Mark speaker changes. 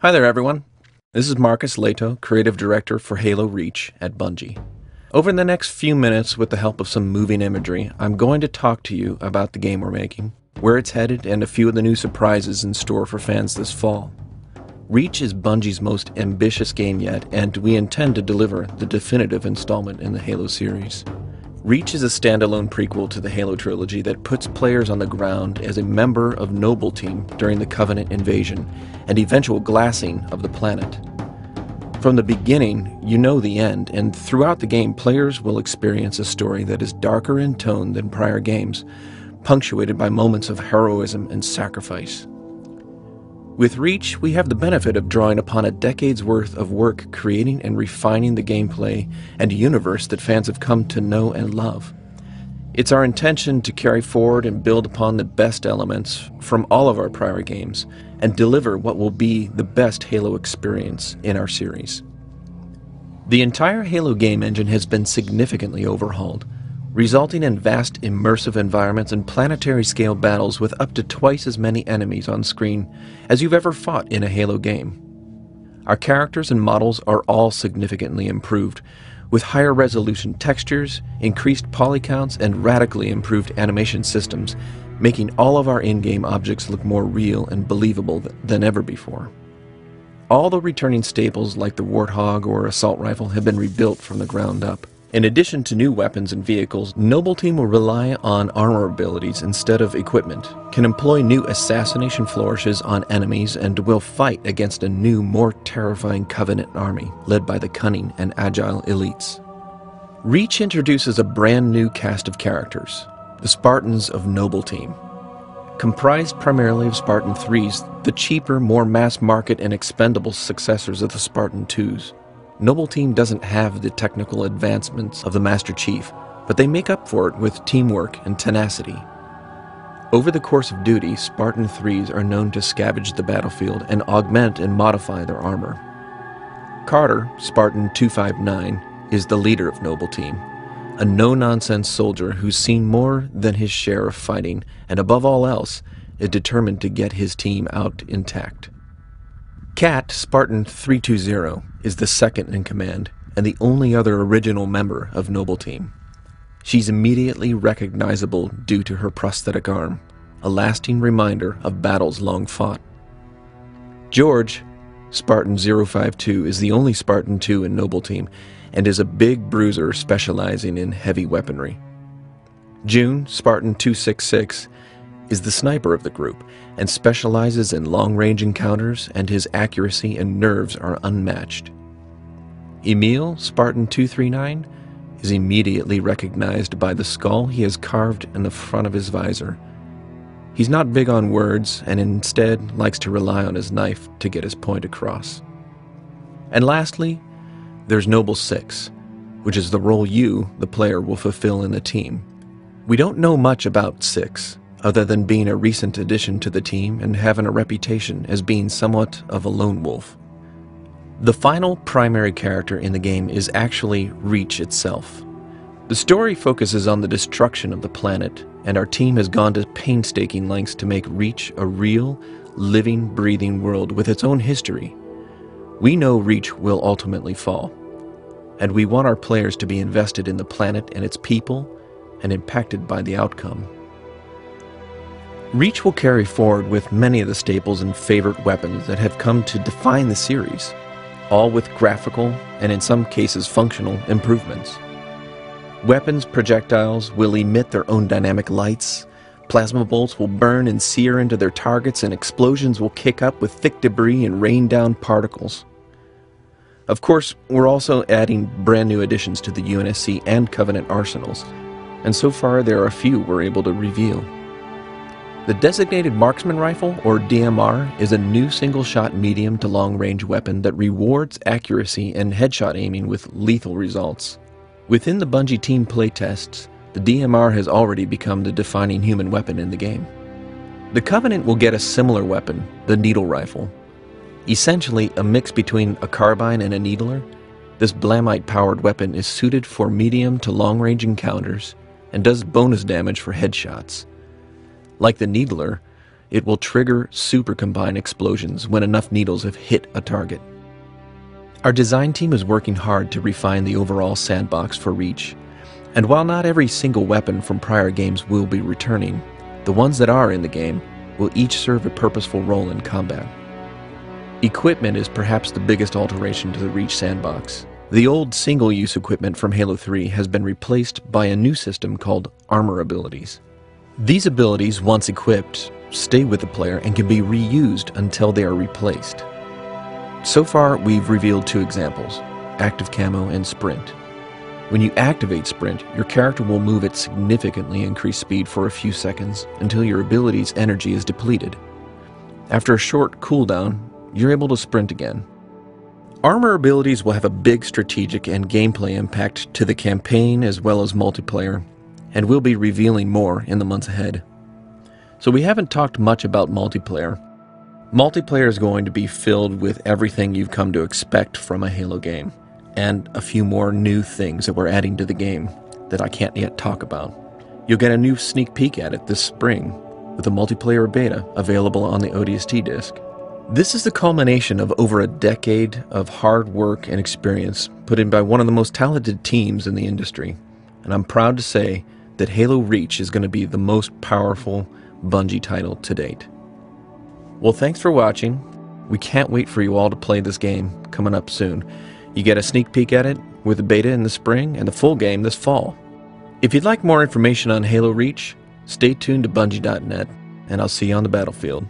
Speaker 1: Hi there, everyone. This is Marcus Lehto, Creative Director for Halo Reach at Bungie. Over the next few minutes, with the help of some moving imagery, I'm going to talk to you about the game we're making, where it's headed, and a few of the new surprises in store for fans this fall. Reach is Bungie's most ambitious game yet, and we intend to deliver the definitive installment in the Halo series. Reach is a standalone prequel to the Halo trilogy that puts players on the ground as a member of Noble Team during the Covenant invasion and eventual glassing of the planet. From the beginning, you know the end, and throughout the game, players will experience a story that is darker in tone than prior games, punctuated by moments of heroism and sacrifice. With Reach, we have the benefit of drawing upon a decade's worth of work creating and refining the gameplay and universe that fans have come to know and love. It's our intention to carry forward and build upon the best elements from all of our prior games and deliver what will be the best Halo experience in our series. The entire Halo game engine has been significantly overhauled, resulting in vast immersive environments and planetary-scale battles with up to twice as many enemies on screen as you've ever fought in a Halo game. Our characters and models are all significantly improved, with higher resolution textures, increased poly counts, and radically improved animation systems, making all of our in-game objects look more real and believable than ever before. All the returning staples like the Warthog or Assault Rifle have been rebuilt from the ground up. In addition to new weapons and vehicles, Noble Team will rely on armor abilities instead of equipment, can employ new assassination flourishes on enemies, and will fight against a new, more terrifying Covenant army led by the cunning and agile elites. Reach introduces a brand new cast of characters, the Spartans of Noble Team. Comprised primarily of Spartan 3s, the cheaper, more mass-market and expendable successors of the Spartan 2s. Noble Team doesn't have the technical advancements of the Master Chief, but they make up for it with teamwork and tenacity. Over the course of duty, Spartan 3s are known to scavenge the battlefield and augment and modify their armor. Carter, Spartan 259, is the leader of Noble Team, a no-nonsense soldier who's seen more than his share of fighting and above all else is determined to get his team out intact. Kat, Spartan 320, is the second in command and the only other original member of Noble Team. She's immediately recognizable due to her prosthetic arm, a lasting reminder of battles long fought. George, Spartan 052, is the only Spartan 2 in Noble Team and is a big bruiser specializing in heavy weaponry. June, Spartan 266, is the sniper of the group and specializes in long-range encounters, and his accuracy and nerves are unmatched. Emil, Spartan 239, is immediately recognized by the skull he has carved in the front of his visor. He's not big on words and instead likes to rely on his knife to get his point across. And lastly, there's Noble 6, which is the role you, the player, will fulfill in the team. We don't know much about 6, other than being a recent addition to the team and having a reputation as being somewhat of a lone wolf. The final primary character in the game is actually Reach itself. The story focuses on the destruction of the planet, and our team has gone to painstaking lengths to make Reach a real, living, breathing world with its own history. We know Reach will ultimately fall, and we want our players to be invested in the planet and its people and impacted by the outcome. Reach will carry forward with many of the staples and favorite weapons that have come to define the series, all with graphical and in some cases functional improvements. Weapons projectiles will emit their own dynamic lights, plasma bolts will burn and sear into their targets, and explosions will kick up with thick debris and rain down particles. Of course, we're also adding brand new additions to the UNSC and Covenant arsenals, and so far there are a few we're able to reveal. The Designated Marksman Rifle, or DMR, is a new single-shot medium to long-range weapon that rewards accuracy and headshot aiming with lethal results. Within the Bungie team playtests, the DMR has already become the defining human weapon in the game. The Covenant will get a similar weapon, the Needle Rifle. Essentially a mix between a carbine and a needler, this Blamite-powered weapon is suited for medium to long-range encounters and does bonus damage for headshots. Like the Needler, It will trigger super combine explosions when enough needles have hit a target. Our design team is working hard to refine the overall sandbox for Reach, and while not every single weapon from prior games will be returning, the ones that are in the game will each serve a purposeful role in combat. Equipment is perhaps the biggest alteration to the Reach sandbox. The old single-use equipment from Halo 3 has been replaced by a new system called armor abilities. These abilities, once equipped, stay with the player and can be reused until they are replaced. So far, we've revealed two examples, Active Camo and Sprint. When you activate Sprint, your character will move at significantly increased speed for a few seconds until your ability's energy is depleted. After a short cooldown, you're able to sprint again. Armor abilities will have a big strategic and gameplay impact to the campaign as well as multiplayer, and we'll be revealing more in the months ahead. So we haven't talked much about multiplayer. Multiplayer is going to be filled with everything you've come to expect from a Halo game, and a few more new things that we're adding to the game that I can't yet talk about. You'll get a new sneak peek at it this spring with a multiplayer beta available on the ODST disc. This is the culmination of over a decade of hard work and experience put in by one of the most talented teams in the industry, and I'm proud to say that Halo Reach is going to be the most powerful Bungie title to date. Well, thanks for watching. We can't wait for you all to play this game coming up soon. You get a sneak peek at it with the beta in the spring and the full game this fall. If you'd like more information on Halo Reach, stay tuned to Bungie.net, and I'll see you on the battlefield.